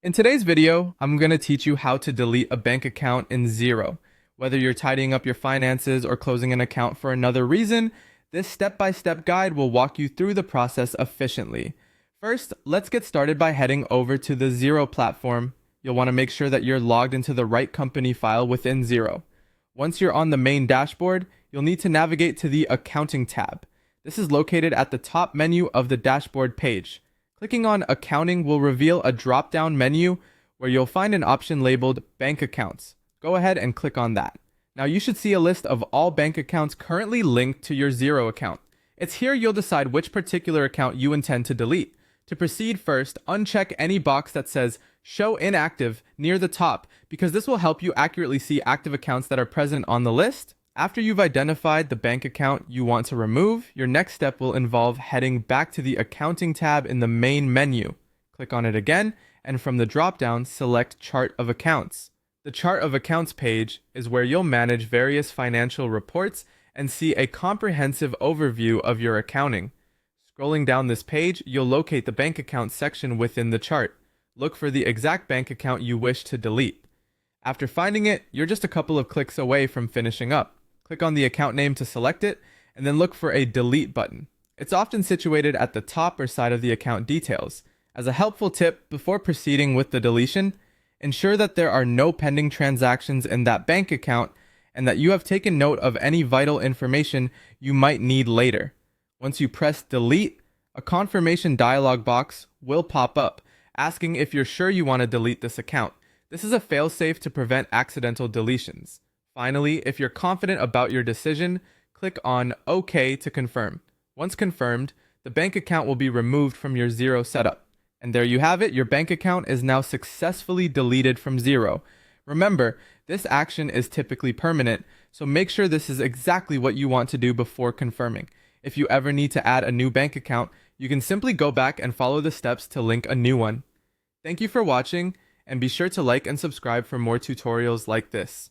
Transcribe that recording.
In today's video, I'm going to teach you how to delete a bank account in Xero. Whether you're tidying up your finances or closing an account for another reason, this step-by-step guide will walk you through the process efficiently. First, let's get started by heading over to the Xero platform. You'll want to make sure that you're logged into the right company file within Xero. Once you're on the main dashboard, you'll need to navigate to the Accounting tab. This is located at the top menu of the dashboard page. Clicking on Accounting will reveal a drop-down menu where you'll find an option labeled Bank Accounts. Go ahead and click on that. Now you should see a list of all bank accounts currently linked to your Xero account. It's here you'll decide which particular account you intend to delete. To proceed, first, uncheck any box that says Show Inactive near the top, because this will help you accurately see active accounts that are present on the list. After you've identified the bank account you want to remove, your next step will involve heading back to the Accounting tab in the main menu. Click on it again, and from the drop-down, select Chart of Accounts. The Chart of Accounts page is where you'll manage various financial reports and see a comprehensive overview of your accounting. Scrolling down this page, you'll locate the bank account section within the chart. Look for the exact bank account you wish to delete. After finding it, you're just a couple of clicks away from finishing up. Click on the account name to select it, and then look for a Delete button. It's often situated at the top or side of the account details. As a helpful tip, before proceeding with the deletion, ensure that there are no pending transactions in that bank account and that you have taken note of any vital information you might need later. Once you press Delete, a confirmation dialog box will pop up, asking if you're sure you want to delete this account. This is a failsafe to prevent accidental deletions. Finally, if you're confident about your decision, click on OK to confirm. Once confirmed, the bank account will be removed from your Xero setup. And there you have it, your bank account is now successfully deleted from Xero. Remember, this action is typically permanent, so make sure this is exactly what you want to do before confirming. If you ever need to add a new bank account, you can simply go back and follow the steps to link a new one. Thank you for watching, and be sure to like and subscribe for more tutorials like this.